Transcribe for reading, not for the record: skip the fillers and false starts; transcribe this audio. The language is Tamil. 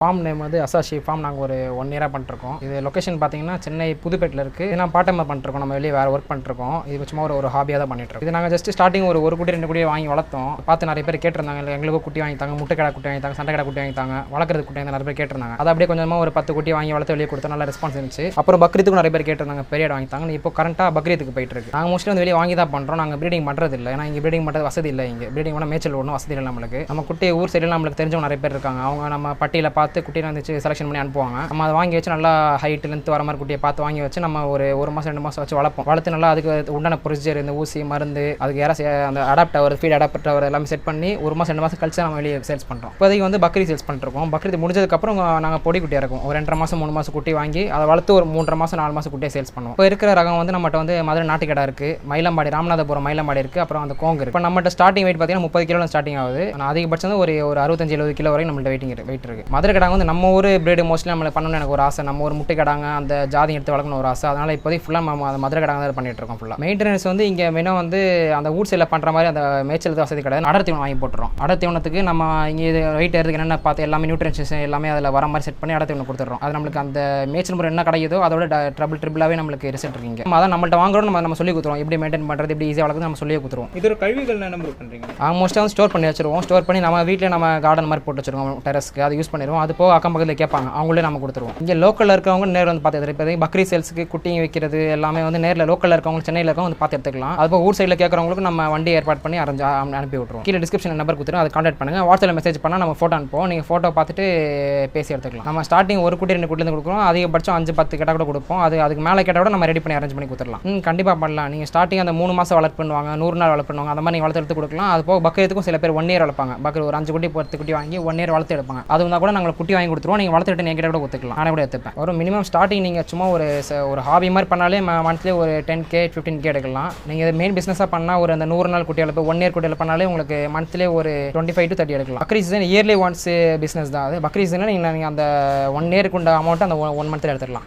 ஃபார்ம் நேம் வந்து அசாஷி ஃபார்ம். நாங்கள் ஒரு 1 இயராக பண்ணிருக்கோம். இது லொக்கேஷன் பார்த்தீங்கன்னா சென்னை புதுப்பேட்டில் இருக்குது. இது நான் பார்ட் டைமாக பண்ணிருக்கோம். நம்ம வெளியே வேறு ஒர்க் பண்ணிருக்கோம். இது சும்மா ஒரு ஹாபியாக தான் பண்ணிட்டுருக்கோம். இது நாங்கள் ஜஸ்ட் ஸ்டார்டிங் ஒரு குட்டி 2 குட்டியை வாங்கி வளர்த்தோம். பார்த்து நிறைய பேர் கேட்டிருந்தாங்க, இல்லை எங்களுக்கும் குட்டி வாங்கி தாங்க, முட்டை கடை குட்டி வாங்கி தாங்க, சண்டை கடை குட்டி வாங்கி தாங்க, வளர்க்குறது குட்டி வாங்கி நிறைய பேர் கேட்டிருந்தாங்க. அதை அப்படியே கொஞ்சமாக ஒரு 10 குட்டி வாங்கி வளர்த்து வெளியே கொடுத்தா நல்ல ரெஸ்பான்ஸ் இருந்துச்சு. அப்புறம் பக்ரீத்துக்கும் நிறைய பேர் கேட்டிருந்தாங்க, பெரிய இடம் வாங்கி தாங்க. இப்போ கரண்ட்டாக பக்ரீத்துக்கு போயிட்டு இருக்கு. நாங்கள் மோஸ்ட்லி வந்து வெளியே வாங்கி தான் பண்ணுறோம். நாங்கள் ப்ரீடிங் பண்ணுறது இல்லை. ஏன்னா இங்கே ப்ரீடிங் பண்ணுறது வசதி இல்லை. இங்கே ப்ரீடிங் பண்ணால் மேய்ச்சல் ஒன்றும் வசதி இல்லை நம்மளுக்கு. நம்ம குட்டி ஊர் சைடில் நம்மளுக்கு தெரிஞ்சவங்க நிறைய பேர் இருக்காங்க. அவங்க நம்ம பட்டியில் பார்த்து குட்டியை வந்துச்சு செலக்ஷன் பண்ணி அனுப்புவாங்க. நம்ம அதை வாங்கி வச்சு நல்லா ஹைட் லென்த் வர மாதிரி குட்டியை பார்த்து வாங்கி வச்சு நம்ம ஒரு மாதம் 2 மாதம் வச்சு வளர்ப்போம். வளர்த்து நல்லா அதுக்கு உண்டான ப்ரொசீஜர், இந்த ஊசி மருந்து, அதுக்கு யாராவது அந்த அடாப்ட் ஆவர், ஃபீட் அடாப்ட் ஆவர் எல்லாமே செட் பண்ணி 1 மாதம் 2 மாதம் கழிச்சு நம்ம வெளியே சேல்ஸ் பண்ணுறோம். இப்போதைக்கு வந்து பக்ரீ சேல்ஸ் பண்ணிருக்கோம். பக்ரீத் முடிஞ்சதுக்கப்புறம் நாங்கள் பொடி குட்டியாக இருக்கும். ஒரு 2.5 மாதம் 3 மாதம் குட்டி வாங்கி அதை வளர்த்து ஒரு 3.5 மாதம் 4 மாதம் குட்டியை சேல்ஸ் பண்ணுவோம். இப்போ இருக்கிற ரகம் வந்து நம்மகிட்ட வந்து மதுரை நாட்டுக்கடை இருக்குது, மயிலம்பாடி ராமநாதபுரம் மயிலம்பாடி இருக்குது, அப்புறம் அந்த கோங்கு இருக்குது. இப்போ நம்மகிட்ட ஸ்டார்டிங் வெயிட் பார்த்தீங்கன்னா 30 கிலோ ஸ்டார்டிங் ஆகுது. ஆனால் அதிகபட்சம் ஒரு 65-70 கிலோ வரைக்கும் நம்மள்ட்ட வெயிட் இருக்குது. மதுரை கடை வந்து நம்ம ஊர் பிரீடு மோஸ்ட்லி நம்மளை பண்ணணும்னு எனக்கு ஒரு ஆசை. நம்ம ஒரு முட்டை கடாங்க அந்த ஜாதி எடுத்து வளர்க்கணும் ஒரு ஆசை. அதனால் இப்போதைக்கு ஃபுல்லாக நம்ம அந்த மதுரை கடாங்க தான் பண்ணிட்டு இருக்கோம். ஃபுல்லாக மெயின்டெனன்ஸ் வந்து இங்கே மெயினாக வந்து அந்த ஊர் சைடில் பண்ணுற மாதிரி அந்த மேய்ச்சல் வசதி கிடையாது. அடர் தீவனம் வாங்கி போட்டுறோம். அடர் தீவனத்துக்கு நம்ம இங்கே இது வெயிட் ஏறதுக்கு என்னென்ன பார்த்து எல்லாமே நியூட்ரியன்ஸ் எல்லாமே அதில் வர மாதிரி செட் பண்ணி அடர் தீவனம் கொடுத்துட்றோம். அது நம்மளுக்கு அந்த மேய்ச்சல் முறை என்ன கிடைக்குதோ அதோட ட்ரிபிளாகவே நம்மளுக்கு ரிசல்ட் இருக்குங்க. அதான் நம்மள்ட்ட வாங்குறோம். நம்ம சொல்லி கொடுத்துருவோம் எப்படி மெயின்டைன் பண்ணுறது, எப்படி ஈஸியாக வளர்க்குறது நம்ம சொல்லி கொடுத்துருவோம். இதோட கழிவுகள் என்ன பண்ணுறீங்க? மோஸ்ட்டாக வந்து ஸ்டோர் பண்ணி வச்சிருவோம். ஸ்டோர் பண்ணி நம்ம வீட்டில் நம்ம கார்டன் மாதிரி போட்டு வச்சிருவோம் டெரஸ்க்கு. அதை யூஸ் பண்ணிடுவோம். அது போக அக்கம் பக்கத்தில் கேட்பாங்க, அவங்களே நம்ம கொடுத்துருவோம். இங்கே லோக்கலில் இருக்கவங்க நேரில் வந்து பார்த்து இப்போ பக்ரீ சேல்ஸுக்கு குட்டிங்க வைக்கிறது எல்லாமே வந்து நேரில் லோக்கலில் இருக்கவங்க சென்னையில் இருக்கவங்க வந்து பார்த்து எடுத்துக்கலாம். அதுபோக ஊர் சைடில் கேட்குறவங்களுக்கு நம்ம வண்டி ஏற்பாடு பண்ணி அனுப்பி விட்ருவோம். கீழே டிஸ்கிரிப்ஷன் நம்பர் கொடுத்துருவோம். அதை கான்டாக்ட் பண்ணுங்கள். வாட்ஸ்அப்பில் மெசேஜ் பண்ணால் நம்ம ஃபோட்டோ அனுப்புவோம். நீங்கள் ஃபோட்டோ பார்த்துட்டு பேசி எடுத்துக்கலாம். நம்ம ஸ்டார்டிங் ஒரு குட்டி 2 குட்டிலேருந்து கொடுக்குறோம். அதிகபட்சம் 5-10 கேட்டால் கூட கொடுப்போம். அதுக்கு மேலே கேட்டால் கூட நம்ம ரெடி பண்ணி அரேஞ்ச் பண்ணி கொடுத்துடலாம். கண்டிப்பாக பண்ணலாம். நீங்கள் ஸ்டார்டிங் அந்த 3 மாதம் வளர்ப்பு பண்ணுவாங்க, 100 நாள் வளர்ப்பு பண்ணுவாங்க. அந்த மாதிரி நீங்கள் வளர்த்து எடுத்து கொடுக்கலாம். அது போக பக்ரீத்துக்கும் சில பேர் 1 இயர் வளர்ப்பாங்க. பக்ரீத் ஒரு 5 குட்டி 10 குட்டி வாங்கி 1 இயர் வளர்த்து எடுப்பாங்க. அது வந்தால் கூட நாங்கள் குட்டி வாங்கி கொடுத்துருவோம். நீங்கள் வளர்த்துட்டு நீங்கள் கூட கொடுத்துக்கலாம். நானே கூட எடுத்துப்பேன். ஒரு மினிமம் ஸ்டார்டிங் நீங்கள் சும்மா ஒரு ஹாபி மாதிரி பண்ணாலே மந்த்லி ஒரு 10K 15K எடுக்கலாம். நீங்கள் இதை மெயின் பிஸ்னஸாக பண்ணால் ஒரு அந்த 100 நாள் குட்டி வளர்ப்பு 1 இயர் குட்டி பண்ணாலே உங்களுக்கு மந்த்லி ஒரு 25 to 30 எடுக்கலாம். Bakrid season yearly once business தான் அது. பக்ரீத் சீசனில் நீங்கள் அந்த 1 இயருக்கு உண்ட அமௌண்ட்டு அந்த 1 மந்த்தில் எடுத்துக்கலாம்.